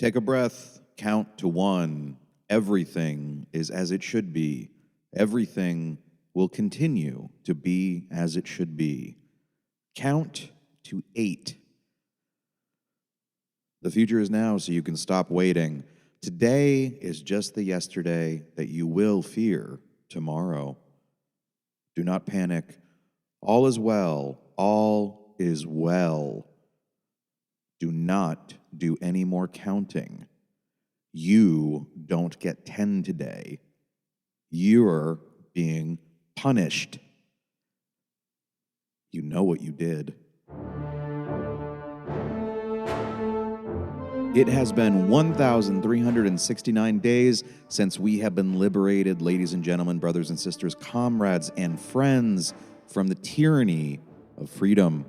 Take a breath, count to 1. Everything is as it should be. Everything will continue to be as it should be. Count to 8. The future is now, so you can stop waiting. Today is just the yesterday that you will fear tomorrow. Do not panic. All is well. All is well. Do not do any more counting. You don't get 10 today. You're being punished. You know what you did. It has been 1,369 days since we have been liberated, ladies and gentlemen, brothers and sisters, comrades and friends, from the tyranny of freedom.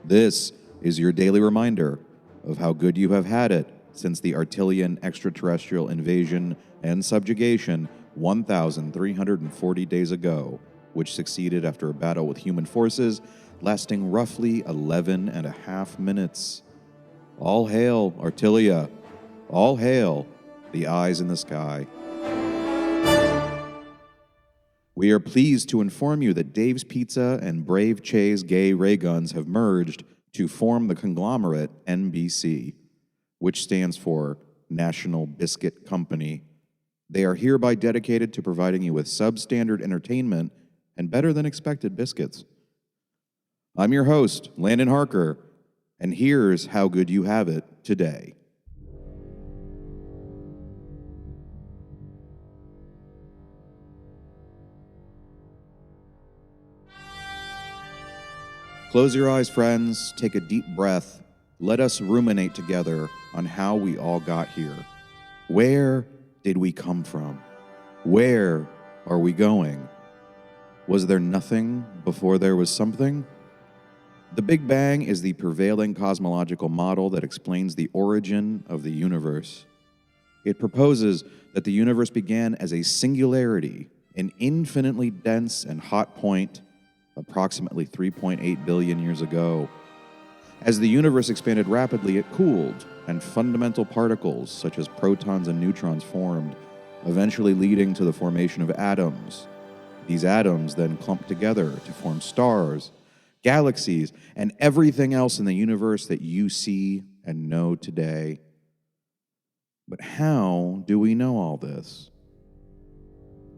This is your daily reminder of how good you have had it since the Artillian extraterrestrial invasion and subjugation 1,340 days ago, which succeeded after a battle with human forces lasting roughly 11 and a half minutes. All hail, Artillia. All hail, the eyes in the sky. We are pleased to inform you that Dave's Pizza and Brave Che's gay ray guns have merged to form the conglomerate NBC, which stands for National Biscuit Company. They are hereby dedicated to providing you with substandard entertainment and better-than-expected biscuits. I'm your host, Landon Harker, and here's how good you have it today. Close your eyes, friends. Take a deep breath. Let us ruminate together on how we all got here. Where did we come from? Where are we going? Was there nothing before there was something? The Big Bang is the prevailing cosmological model that explains the origin of the universe. It proposes that the universe began as a singularity, an infinitely dense and hot point, approximately 3.8 billion years ago. As the universe expanded rapidly, it cooled, and fundamental particles such as protons and neutrons formed, eventually leading to the formation of atoms. These atoms then clumped together to form stars, galaxies, and everything else in the universe that you see and know today. But how do we know all this?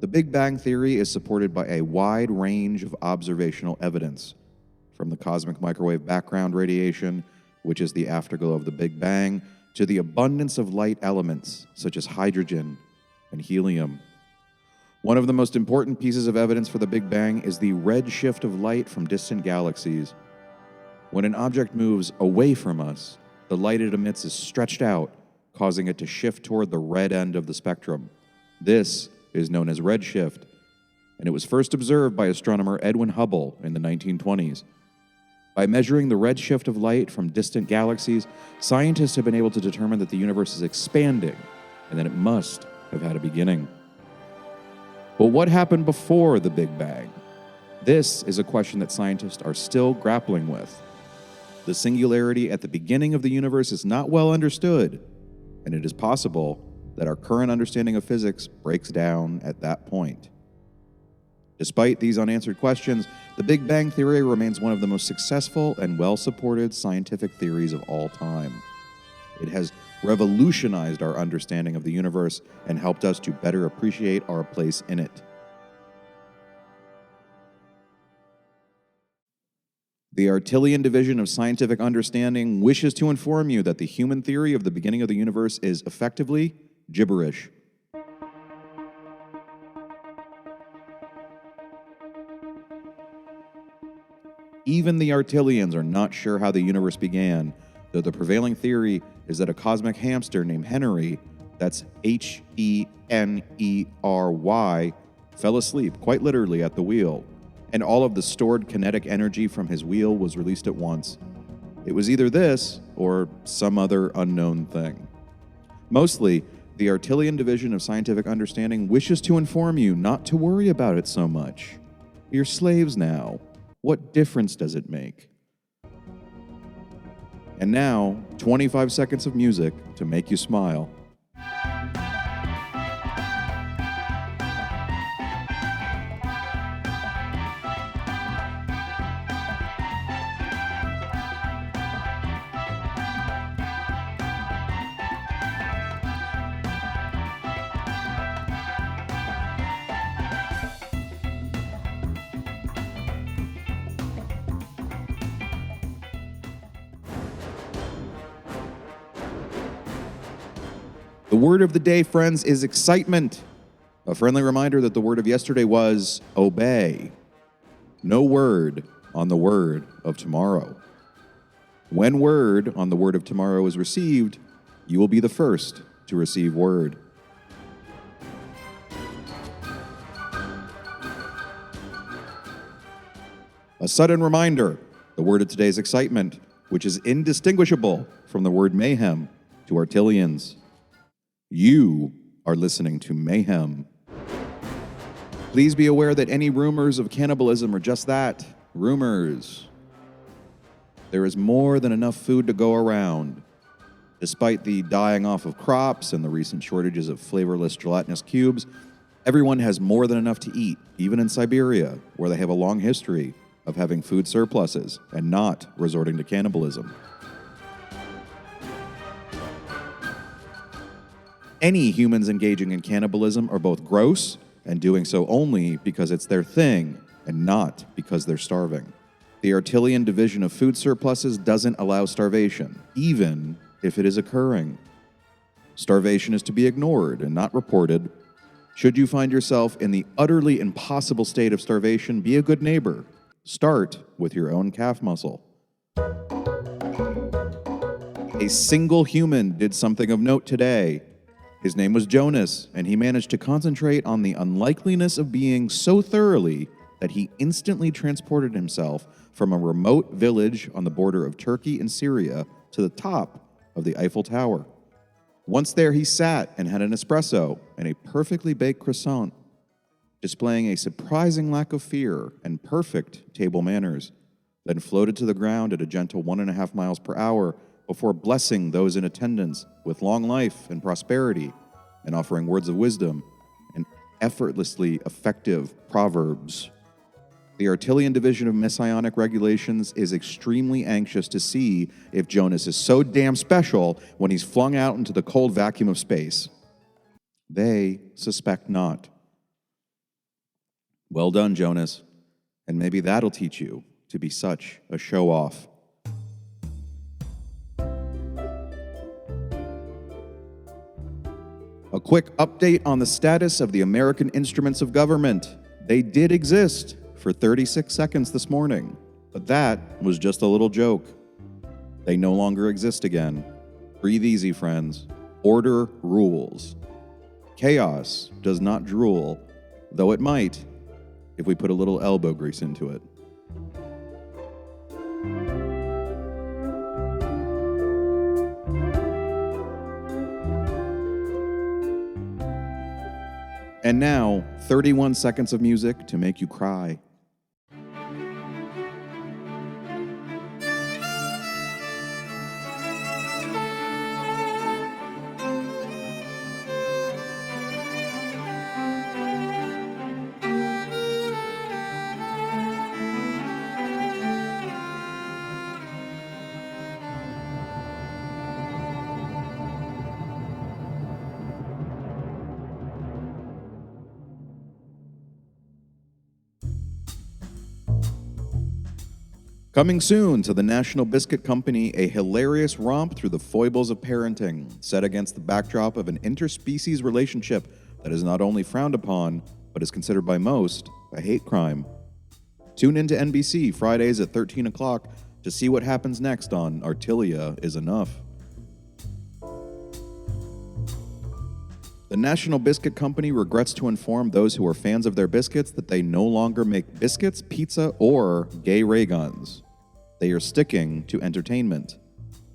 The Big Bang Theory is supported by a wide range of observational evidence, from the cosmic microwave background radiation, which is the afterglow of the Big Bang, to the abundance of light elements such as hydrogen and helium. One of the most important pieces of evidence for the Big Bang is the redshift of light from distant galaxies. When an object moves away from us, the light it emits is stretched out, causing it to shift toward the red end of the spectrum. This is known as redshift, and it was first observed by astronomer Edwin Hubble in the 1920s. By measuring the redshift of light from distant galaxies, scientists have been able to determine that the universe is expanding and that it must have had a beginning. But what happened before the Big Bang? This is a question that scientists are still grappling with. The singularity at the beginning of the universe is not well understood, and it is possible that our current understanding of physics breaks down at that point. Despite these unanswered questions, the Big Bang Theory remains one of the most successful and well-supported scientific theories of all time. It has revolutionized our understanding of the universe and helped us to better appreciate our place in it. The Artillian Division of Scientific Understanding wishes to inform you that the human theory of the beginning of the universe is effectively gibberish. Even the Artillians are not sure how the universe began, though the prevailing theory is that a cosmic hamster named Henery, that's Henery, fell asleep, quite literally, at the wheel, and all of the stored kinetic energy from his wheel was released at once. It was either this or some other unknown thing. Mostly, the Artillian Division of Scientific Understanding wishes to inform you not to worry about it so much. You're slaves now. What difference does it make? And now, 25 seconds of music to make you smile. The word of the day, friends, is excitement. A friendly reminder that the word of yesterday was obey. No word on the word of tomorrow. When word on the word of tomorrow is received, you will be the first to receive word. A sudden reminder, the word of today is excitement, which is indistinguishable from the word mayhem to Artillians. You are listening to Mayhem. Please be aware that any rumors of cannibalism are just that, rumors. There is more than enough food to go around. Despite the dying off of crops and the recent shortages of flavorless gelatinous cubes, everyone has more than enough to eat, even in Siberia, where they have a long history of having food surpluses and not resorting to cannibalism. Any humans engaging in cannibalism are both gross and doing so only because it's their thing and not because they're starving. The Artillian division of food surpluses doesn't allow starvation, even if it is occurring. Starvation is to be ignored and not reported. Should you find yourself in the utterly impossible state of starvation, be a good neighbor. Start with your own calf muscle. A single human did something of note today. His name was Jonas, and he managed to concentrate on the unlikeliness of being so thoroughly that he instantly transported himself from a remote village on the border of Turkey and Syria to the top of the Eiffel Tower. Once there, he sat and had an espresso and a perfectly baked croissant, displaying a surprising lack of fear and perfect table manners, then floated to the ground at a gentle 1.5 miles per hour before blessing those in attendance with long life and prosperity and offering words of wisdom and effortlessly effective proverbs. The Artillian division of Messianic regulations is extremely anxious to see if Jonas is so damn special when he's flung out into the cold vacuum of space. They suspect not. Well done, Jonas, and maybe that'll teach you to be such a show-off. A quick update on the status of the American instruments of government. They did exist for 36 seconds this morning, but that was just a little joke. They no longer exist again. Breathe easy, friends. Order rules. Chaos does not drool, though it might if we put a little elbow grease into it. And now, 31 seconds of music to make you cry. Coming soon to the National Biscuit Company, a hilarious romp through the foibles of parenting, set against the backdrop of an interspecies relationship that is not only frowned upon, but is considered by most a hate crime. Tune into NBC Fridays at 13 o'clock to see what happens next on Artillia is Enough. The National Biscuit Company regrets to inform those who are fans of their biscuits that they no longer make biscuits, pizza, or gay ray guns. They are sticking to entertainment.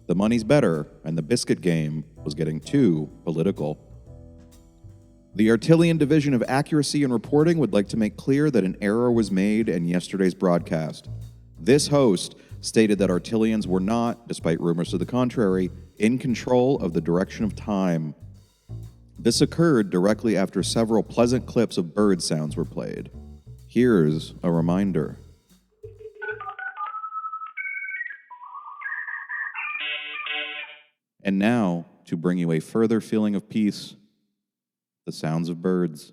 The money's better, and the biscuit game was getting too political. The Artillian Division of Accuracy and Reporting would like to make clear that an error was made in yesterday's broadcast. This host stated that Artillians were not, despite rumors to the contrary, in control of the direction of time. This occurred directly after several pleasant clips of bird sounds were played. Here's a reminder. And now, to bring you a further feeling of peace, the sounds of birds.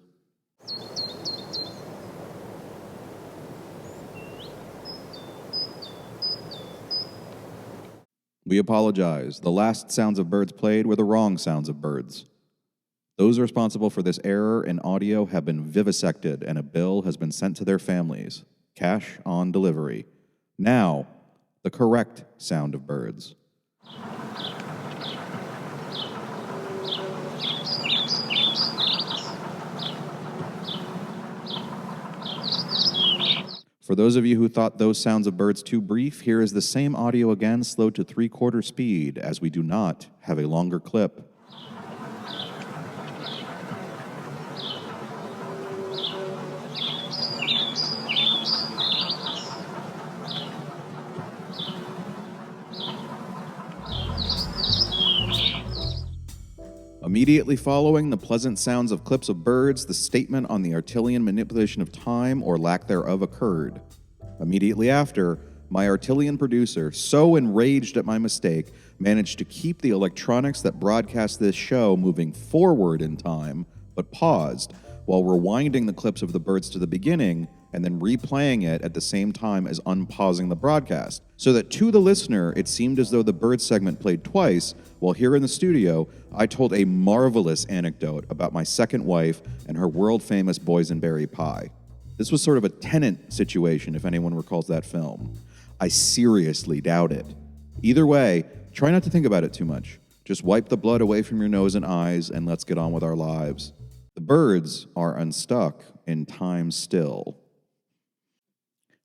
We apologize. The last sounds of birds played were the wrong sounds of birds. Those responsible for this error in audio have been vivisected, and a bill has been sent to their families. Cash on delivery. Now, the correct sound of birds. For those of you who thought those sounds of birds too brief, here is the same audio again, slowed to 3/4 speed, as we do not have a longer clip. Immediately following the pleasant sounds of clips of birds, the statement on the Artillian manipulation of time or lack thereof occurred. Immediately after, my Artillian producer, so enraged at my mistake, managed to keep the electronics that broadcast this show moving forward in time, but paused, while rewinding the clips of the birds to the beginning and then replaying it at the same time as unpausing the broadcast, so that to the listener, it seemed as though the bird segment played twice, while here in the studio, I told a marvelous anecdote about my second wife and her world-famous boysenberry pie. This was sort of a Tenet situation, if anyone recalls that film. I seriously doubt it. Either way, try not to think about it too much. Just wipe the blood away from your nose and eyes, and let's get on with our lives. The birds are unstuck in time still.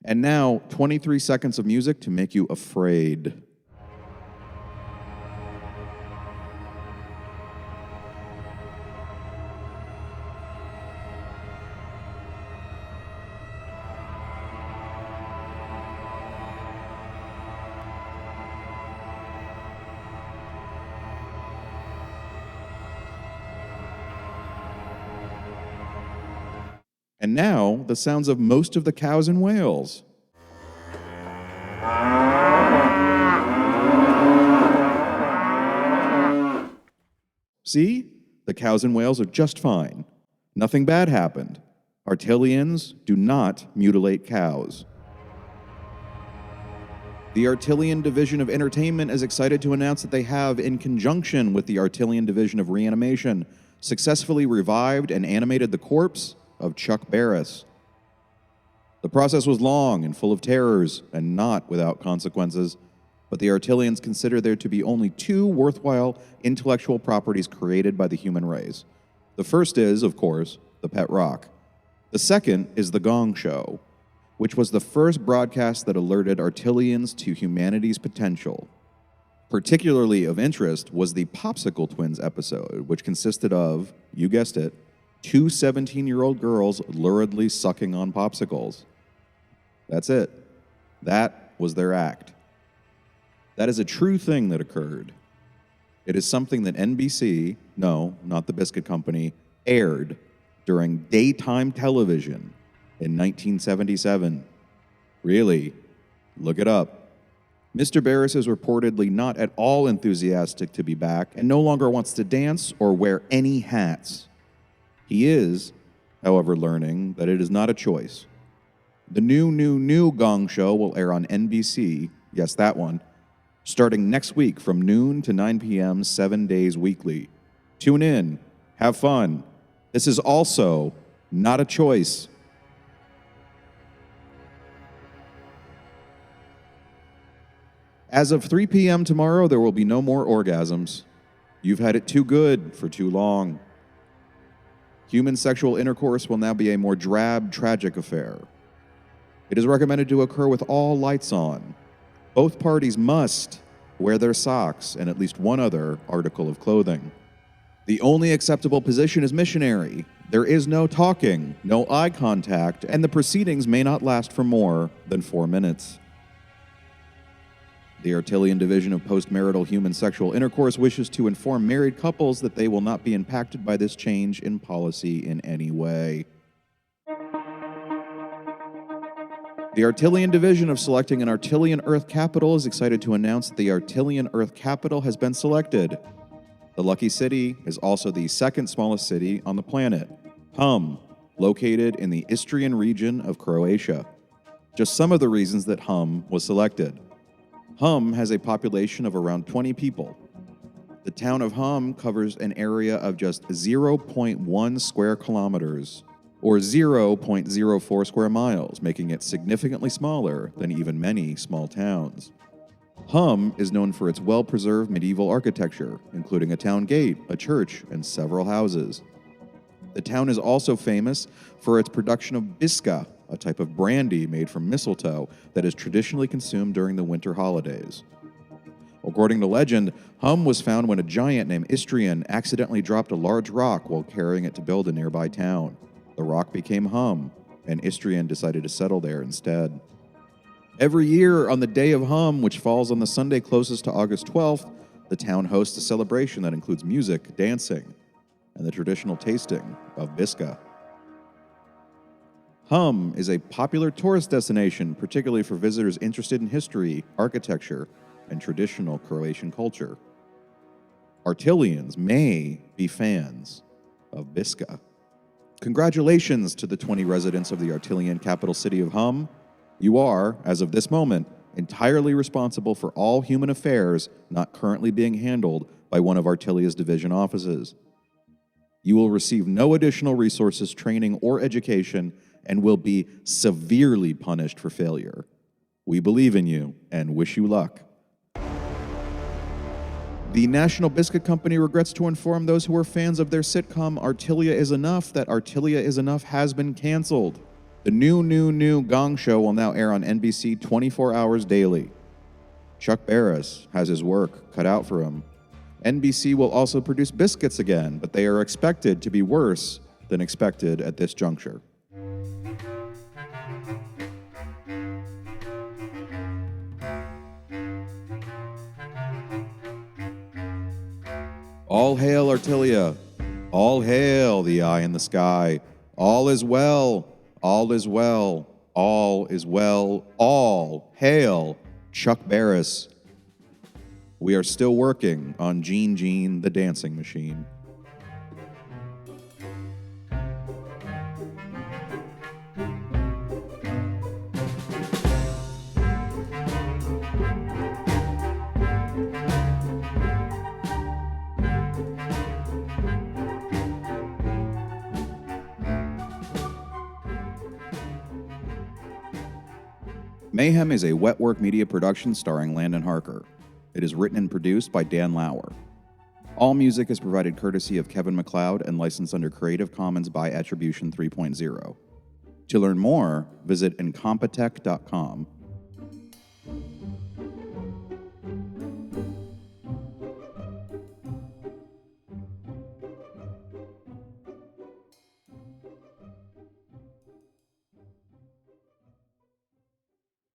And now, 23 seconds of music to make you afraid. And now, the sounds of most of the cows in Wales. See? The cows in Wales are just fine. Nothing bad happened. Artillians do not mutilate cows. The Artillian Division of Entertainment is excited to announce that they have, in conjunction with the Artillian Division of Reanimation, successfully revived and animated the corpse of Chuck Barris. The process was long and full of terrors, and not without consequences, but the Artillians consider there to be only two worthwhile intellectual properties created by the human race. The first is, of course, the pet rock. The second is the Gong Show, which was the first broadcast that alerted Artillians to humanity's potential. Particularly of interest was the Popsicle Twins episode, which consisted of, you guessed it, two 17-year-old girls luridly sucking on popsicles. That's it. That was their act. That is a true thing that occurred. It is something that NBC, no, not the Biscuit Company, aired during daytime television in 1977. Really, look it up. Mr. Barris is reportedly not at all enthusiastic to be back and no longer wants to dance or wear any hats. He is, however, learning that it is not a choice. The new Gong Show will air on NBC, yes, that one, starting next week from noon to 9 p.m., 7 days weekly. Tune in, have fun. This is also not a choice. As of 3 p.m. tomorrow, there will be no more orgasms. You've had it too good for too long. Human sexual intercourse will now be a more drab, tragic affair. It is recommended to occur with all lights on. Both parties must wear their socks and at least one other article of clothing. The only acceptable position is missionary. There is no talking, no eye contact, and the proceedings may not last for more than 4 minutes. The Artilian Division of Postmarital Human Sexual Intercourse wishes to inform married couples that they will not be impacted by this change in policy in any way. The Artilian Division of Selecting an Artilian Earth Capital is excited to announce that the Artilian Earth Capital has been selected. The lucky city is also the second smallest city on the planet, Hum, located in the Istrian region of Croatia. Just some of the reasons that Hum was selected. Hum has a population of around 20 people. The town of Hum covers an area of just 0.1 square kilometers, or 0.04 square miles, making it significantly smaller than even many small towns. Hum is known for its well-preserved medieval architecture, including a town gate, a church, and several houses. The town is also famous for its production of biska, a type of brandy made from mistletoe that is traditionally consumed during the winter holidays. According to legend, Hum was found when a giant named Istrian accidentally dropped a large rock while carrying it to build a nearby town. The rock became Hum, and Istrian decided to settle there instead. Every year on the Day of Hum, which falls on the Sunday closest to August 12th, the town hosts a celebration that includes music, dancing, and the traditional tasting of biska. Hum is a popular tourist destination, particularly for visitors interested in history, architecture, and traditional Croatian culture. Artilians may be fans of biska. Congratulations to the 20 residents of the Artilian capital city of Hum. You are, as of this moment, entirely responsible for all human affairs not currently being handled by one of Artilia's division offices. You will receive no additional resources, training, or education, and will be severely punished for failure. We believe in you and wish you luck. The National Biscuit Company regrets to inform those who are fans of their sitcom Artilia is Enough that Artilia is Enough has been canceled. The new Gong Show will now air on NBC 24 hours daily. Chuck Barris has his work cut out for him. NBC will also produce biscuits again, but they are expected to be worse than expected at this juncture. All hail Artilia. All hail the eye in the sky. All is well. All is well. All is well. All hail Chuck Barris. We are still working on Gene the Dancing Machine. Mayhem is a Wetwork Media production starring Landon Harker. It is written and produced by Dan Lauer. All music is provided courtesy of Kevin MacLeod and licensed under Creative Commons by Attribution 3.0. To learn more, visit incompetech.com